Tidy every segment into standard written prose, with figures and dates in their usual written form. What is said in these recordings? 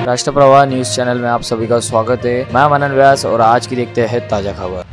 राष्ट्रप्रवाह news channel में आप सभी का स्वागत है। मैं मनन व्यास और आज की देखते हैं ताजा खबर।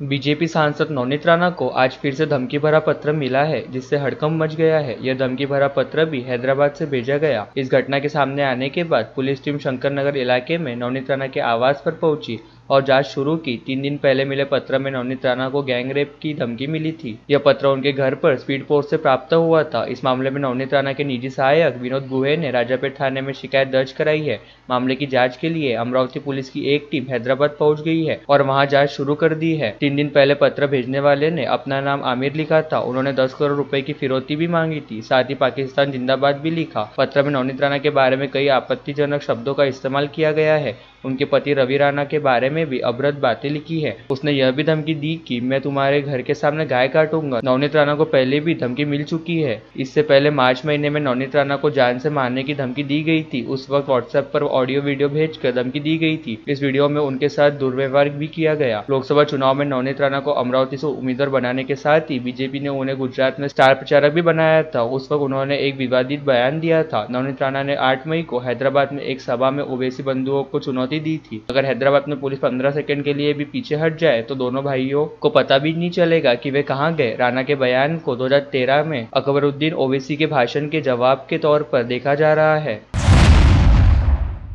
बीजेपी सांसद नवनीत राणा को आज फिर से धमकी भरा पत्र मिला है, जिससे हड़कंप मच गया है। यह धमकी भरा पत्र भी हैदराबाद से भेजा गया। इस घटना के सामने आने के बाद पुलिस टीम शंकर नगर इलाके में नवनीत राणा के आवास पर पहुंची और जांच शुरू की। 3 दिन पहले मिले पत्र में नवनीत राणा को गैंग रेप की धमकी मिली थी। यह पत्र उनके घर पर स्पीड पोस्ट से प्राप्त हुआ था। इस मामले में नवनीत राणा के निजी सहायक विनोद गुहे ने राजापेट थाने में शिकायत दर्ज कराई है। मामले की जांच के लिए अमरावती पुलिस की एक टीम हैदराबाद पहुंच गई है और वहां जांच शुरू कर दी है। 3 दिन पहले पत्र भेजने वाले ने अपना नाम आमिर लिखा था। उन्होंने 10 करोड़ रुपए की फिरौती भी मांगी थी, साथ ही पाकिस्तान जिंदाबाद भी लिखा। पत्र में नवनीत राणा के बारे में कई आपत्तिजनक शब्दों का इस्तेमाल किया गया है। उनके पति रवि राणा के बारे में भी अभद्र बातें लिखी है। उसने यह भी धमकी दी कि मैं तुम्हारे घर के सामने गाय काटूंगा। नवनीत राणा को पहले भी धमकी मिल चुकी है। इससे पहले मार्च महीने में नवनीत राणा को जान से मारने की धमकी दी गई थी। उस वक्त व्हाट्सएप पर ऑडियो वीडियो भेजकर धमकी दी गई थी। इस वीडियो में उनके साथ दुर्व्यवहार भी किया गया। लोकसभा चुनाव में नवनीत राणा को अमरावती से उम्मीदवार बनाने के साथ ही बीजेपी ने उन्हें गुजरात में स्टार प्रचारक भी बनाया था। उस वक्त उन्होंने एक विवादित बयान दिया था। नवनीत राणा ने 8 मई को हैदराबाद में एक सभा में ओवैसी बंधुओं को चुनौती दी थी। अगर हैदराबाद में पुलिस 15 सेकंड के लिए भी पीछे हट जाए तो दोनों भाइयों को पता भी नहीं चलेगा कि वे कहां गए। राणा के बयान को 2013 में अकबरुद्दीन ओवैसी के भाषण के जवाब के तौर पर देखा जा रहा है।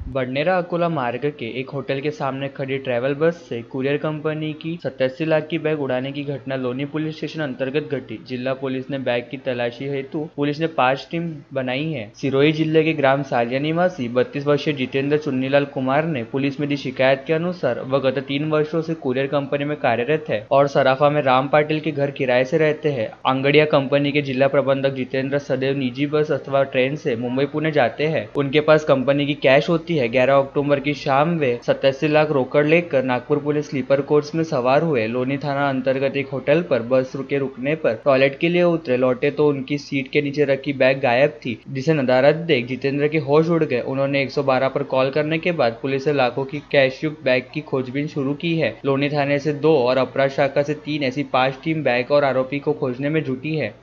बडनेरा अकोला मार्ग के एक होटल के सामने खड़ी ट्रैवल बस से कुरियर कंपनी की 87 लाख की बैग उड़ाने की घटना लोनी पुलिस स्टेशन अंतर्गत घटी। जिला पुलिस ने बैग की तलाशी हेतु पुलिस ने 5 टीम बनाई है। सिरोही जिले के ग्राम सालिया निवासी 32 वर्षीय जितेंद्र चुन्नीलाल कुमार ने पुलिस में दी शिकायत के अनुसार वह गत 3 वर्षों से कुरियर कंपनी में कार्यरत है और सराफा में राम पाटिल के घर किराए से रहते हैं। आंगड़िया कंपनी के जिला प्रबंधक जितेंद्र सदैव निजी बस अथवा ट्रेन से मुंबई पुणे जाते हैं। उनके पास कंपनी की कैश होती है। 11 अक्टूबर की शाम वे 87 लाख रोकड़ लेकर नागपुर पुलिस स्लीपर कोच में सवार हुए। लोनी थाना अंतर्गत एक होटल पर बस के रुकने पर टॉयलेट के लिए उतरे। लौटे तो उनकी सीट के नीचे रखी बैग गायब थी, जिसे नदारद देख जितेंद्र के होश उड़ गए। उन्होंने 112 पर कॉल करने के बाद पुलिस ने लाखों की कैश युक्त बैग की खोजबीन शुरू की है। लोनी थाने से 2 और अपराध शाखा से 3 ऐसी 5 टीम बैग और आरोपी को खोजने में जुटी है।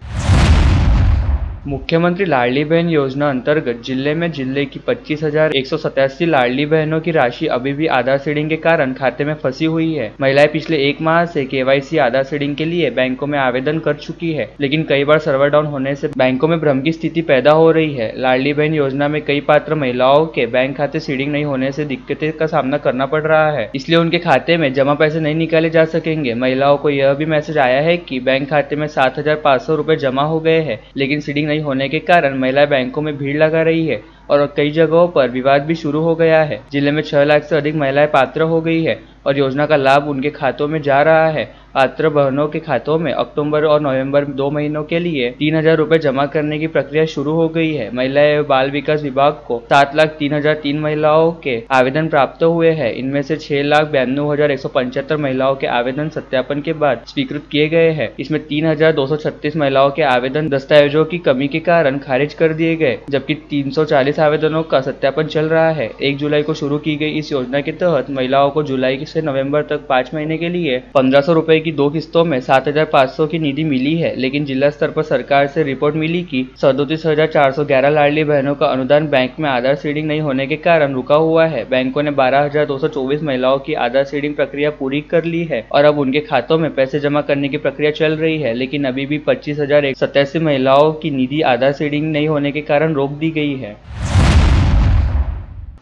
मुख्यमंत्री लाडली बहन योजना अंतर्गत जिले की 25,187 लाडली बहनों की राशि अभी भी आधार सीडिंग के कारण खाते में फंसी हुई है। महिलाएं पिछले 1 माह से केवाईसी आधार सीडिंग के लिए बैंकों में आवेदन कर चुकी है, लेकिन कई बार सर्वर डाउन होने से बैंकों में भ्रम की स्थिति पैदा हो रही है। लाडली बहन योजना में कई पात्र महिलाओं के बैंक खाते सीडिंग नहीं होने से दिक्कतें का सामना करना पड़ रहा है, इसलिए उनके खाते में जमा पैसे नहीं निकाले जा सकेंगे। महिलाओं को यह भी मैसेज आया है कि बैंक खाते में 7,500 रुपए जमा हो गए हैं, लेकिन सीडिंग नहीं होने के कारण महिला बैंकों में भीड़ लगा रही है और कई जगहों पर विवाद भी शुरू हो गया है। जिले में 6 लाख से अधिक महिलाएं पात्र हो गई है और योजना का लाभ उनके खातों में जा रहा है। पात्र बहनों के खातों में अक्टूबर और नवंबर 2 महीनों के लिए 3,000 रुपए जमा करने की प्रक्रिया शुरू हो गई है। महिला एवं बाल विकास विभाग को 7,03,003 महिलाओं के आवेदन प्राप्त हुए हैं। इनमें से 6,92,175 महिलाओं के आवेदन सत्यापन के बाद स्वीकृत किए गए हैं। इसमें 3,236 महिलाओं के आवेदन दस्तावेजों की कमी के कारण खारिज कर दिए गए, जबकि 340 आवेदनों का सत्यापन चल रहा है। 1 जुलाई को शुरू की गई इस योजना के तहत महिलाओं को जुलाई से नवंबर तक 5 महीने के लिए 1,500 रुपए की 2 किस्तों में 7,500 की निधि मिली है, लेकिन जिला स्तर पर सरकार से रिपोर्ट मिली कि 37,411 लाडली बहनों का अनुदान बैंक में आधार सीडिंग नहीं होने के कारण रुका हुआ है। बैंकों ने 12,224 महिलाओं की आधार सीडिंग प्रक्रिया पूरी कर ली है और अब उनके खातों में पैसे जमा करने की प्रक्रिया चल रही है, लेकिन अभी भी 25,187 महिलाओं की निधि आधार सीडिंग नहीं होने के कारण रोक दी गई है।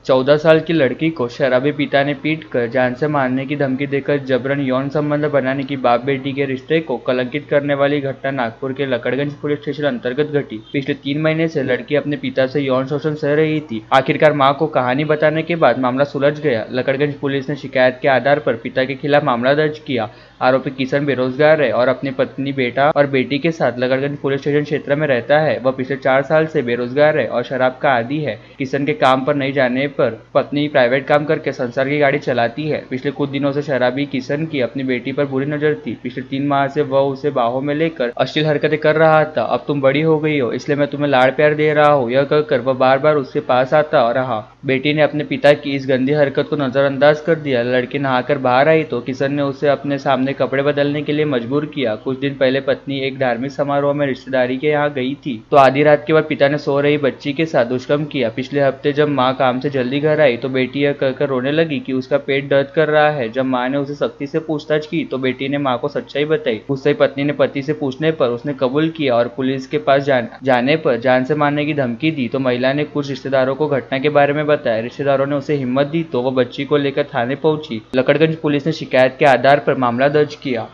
14 साल की लड़की को शराबी पिता ने पीटकर जान से मारने की धमकी देकर जबरन यौन संबंध बनाने की बाप बेटी के रिश्ते को कलंकित करने वाली घटना नागपुर के लकड़गंज पुलिस स्टेशन अंतर्गत घटी। पिछले 3 महीने से लड़की अपने पिता से यौन शोषण सह रही थी। आखिरकार मां को कहानी बताने के बाद मामला सुलझ गया। लकड़गंज पुलिस ने शिकायत के आधार पर पिता के खिलाफ मामला दर्ज किया। आरोपी किशन बेरोजगार है और अपनी पत्नी, बेटा और बेटी के साथ लकड़गंज पुलिस स्टेशन क्षेत्र में रहता है। वह पिछले 4 साल से बेरोजगार है और शराब का आदी है। किशन के काम पर नहीं जाने पर पत्नी प्राइवेट काम करके संसार की गाड़ी चलाती है। पिछले कुछ दिनों से शराबी किशन की अपनी बेटी पर बुरी नजर थी। पिछले 3 माह से वह उसे बाहों में लेकर अश्लील हरकतें कर रहा था। अब तुम बड़ी हो गई हो, इसलिए मैं तुम्हें लाड़ प्यार दे रहा हूँ, यह कहकर वह बार बार उसके पास आता रहा। बेटी ने अपने पिता की इस गंदी हरकत को नजरअंदाज कर दिया। लड़की नहाकर बाहर आई तो किशन ने उसे अपने सामने कपड़े बदलने के लिए मजबूर किया। कुछ दिन पहले पत्नी एक धार्मिक समारोह में रिश्तेदारी के यहाँ गई थी तो आधी रात के बाद पिता ने सो रही बच्ची के साथ दुष्कर्म किया। पिछले हफ्ते जब माँ काम से जल्दी घर आई तो बेटी यह कहकर रोने लगी कि उसका पेट दर्द कर रहा है। जब माँ ने उसे सख्ती से पूछताछ की तो बेटी ने माँ को सच्चाई बताई। गुस्से पत्नी ने पति से पूछने पर उसने कबूल किया और पुलिस के पास जाने पर जान से मारने की धमकी दी तो महिला ने कुछ रिश्तेदारों को घटना के बारे में बताया। रिश्तेदारों ने उसे हिम्मत दी तो वो बच्ची को लेकर थाने पहुंची। लकड़गंज पुलिस ने शिकायत के आधार पर मामला दर्ज किया।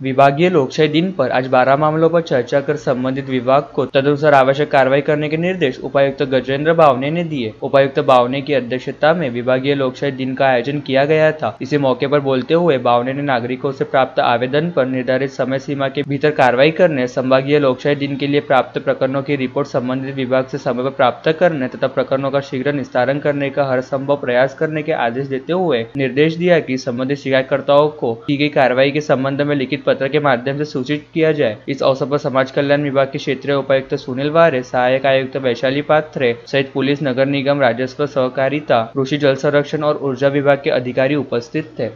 विभागीय लोकशाही दिन पर आज 12 मामलों पर चर्चा कर संबंधित विभाग को तदनुसार आवश्यक कार्रवाई करने के निर्देश उपायुक्त गजेंद्र बावने ने दिए। उपायुक्त बावने की अध्यक्षता में विभागीय लोकशाही दिन का आयोजन किया गया था। इसी मौके पर बोलते हुए बावने ने नागरिकों से प्राप्त आवेदन पर निर्धारित समय सीमा के भीतर कार्रवाई करने, संभागीय लोकशाही दिन के लिए प्राप्त प्रकरणों की रिपोर्ट संबंधित विभाग से समय पर प्राप्त करने तथा प्रकरणों का शीघ्र निस्तारण करने का हर संभव प्रयास करने के आदेश देते हुए निर्देश दिया कि संबंधित शिकायतकर्ताओं को की गई कार्रवाई के संबंध में लिखित पत्र के माध्यम से सूचित किया जाए। इस अवसर पर समाज कल्याण विभाग के क्षेत्रीय उपायुक्त सुनील वारे, सहायक आयुक्त वैशाली पात्रे सहित पुलिस, नगर निगम, राजस्व, सहकारिता, कृषि, जल संरक्षण और ऊर्जा विभाग के अधिकारी उपस्थित थे।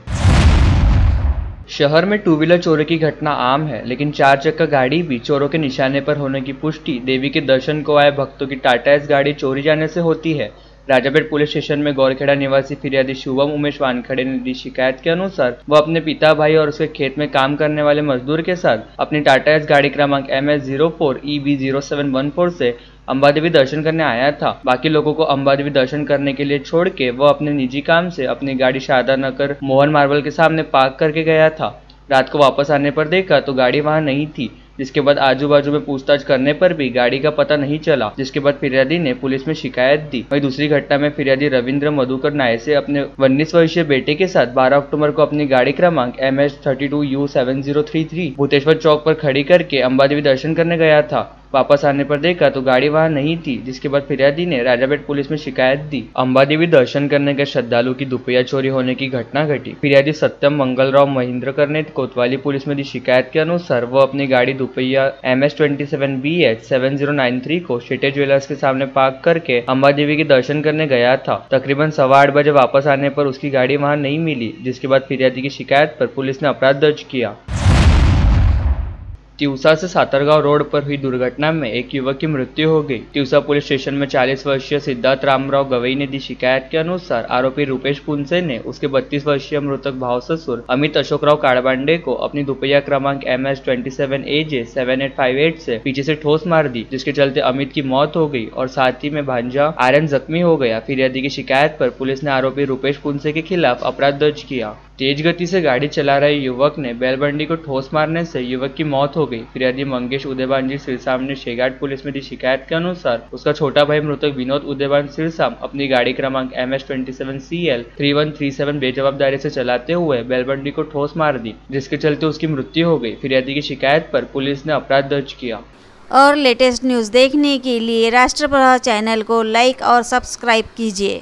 शहर में टू व्हीलर चोरी की घटना आम है, लेकिन 4 चक्का गाड़ी भी चोरों के निशाने पर होने की पुष्टि देवी के दर्शन को आए भक्तों की टाटा एस गाड़ी चोरी जाने से होती है। राजापेट पुलिस स्टेशन में गौरखेड़ा निवासी फिरियादी शुभम उमेश वानखड़े ने दी शिकायत के अनुसार वह अपने पिता, भाई और उसके खेत में काम करने वाले मजदूर के साथ अपनी टाटा एस गाड़ी क्रमांक MS04 EB0714 से अंबादेवी दर्शन करने आया था। बाकी लोगों को अंबादेवी दर्शन करने के लिए छोड़ के वह अपने निजी काम से अपनी गाड़ी शारदा नगर मोहन मार्बल के सामने पार्क करके गया था। रात को वापस आने पर देखा तो गाड़ी वहां नहीं थी, जिसके बाद आजू बाजू में पूछताछ करने पर भी गाड़ी का पता नहीं चला, जिसके बाद फिरियादी ने पुलिस में शिकायत दी। वहीं दूसरी घटना में फिरियादी रविंद्र मधुकर नायसे अपने 19 वर्षीय बेटे के साथ 12 अक्टूबर को अपनी गाड़ी क्रमांक MS32U7033 भूतेश्वर चौक पर खड़ी करके अंबादेवी दर्शन करने गया था। वापस आने पर देखा तो गाड़ी वहां नहीं थी, जिसके बाद फिरियादी ने राजापेट पुलिस में शिकायत दी। अंबादेवी दर्शन करने के श्रद्धालु की दुपहिया चोरी होने की घटना घटी। फिरियादी सत्यम मंगलराव महेंद्रकर ने कोतवाली पुलिस में दी शिकायत के अनुसार वह अपनी गाड़ी दुपहिया MS27BH7093 को शेटे ज्वेलर्स के सामने पार्क करके अंबादेवी के दर्शन करने गया था। तकरीबन 8:15 बजे वापस आने पर उसकी गाड़ी वहां नहीं मिली, जिसके बाद फिरियादी की शिकायत पर पुलिस ने अपराध दर्ज किया। तिवसा से सातरगांव रोड पर हुई दुर्घटना में एक युवक की मृत्यु हो गई। तिवसा पुलिस स्टेशन में 40 वर्षीय सिद्धार्थ रामराव गवई ने दी शिकायत के अनुसार आरोपी रूपेश पुंसे ने उसके 32 वर्षीय मृतक भाव ससुर अमित अशोकराव काड़बांडे को अपनी दुपहिया क्रमांक MS27AJ7858 से पीछे से ठोस मार दी, जिसके चलते अमित की मौत हो गई और साथ ही में भांजा आर्यन जख्मी हो गया। फिरियादी की शिकायत पर पुलिस ने आरोपी रूपेश पुंसे के खिलाफ अपराध दर्ज किया। तेज गति से गाड़ी चला रहे युवक ने बैलबंडी को ठोस मारने से युवक की मौत हो गई। फिरियादी मंगेश उदेबान जी सिरसाम ने शेघाट पुलिस में दी शिकायत के अनुसार उसका छोटा भाई मृतक विनोद उदेबान सिरसाम अपनी गाड़ी क्रमांक MS27CL3137 बेजवाबदारी से चलाते हुए बैलबंडी को ठोस मार दी, जिसके चलते उसकी मृत्यु हो गई। फिरियादी की शिकायत पर पुलिस ने अपराध दर्ज किया। और लेटेस्ट न्यूज़ देखने के लिए राष्ट्रप्रभा चैनल को लाइक और सब्सक्राइब कीजिए।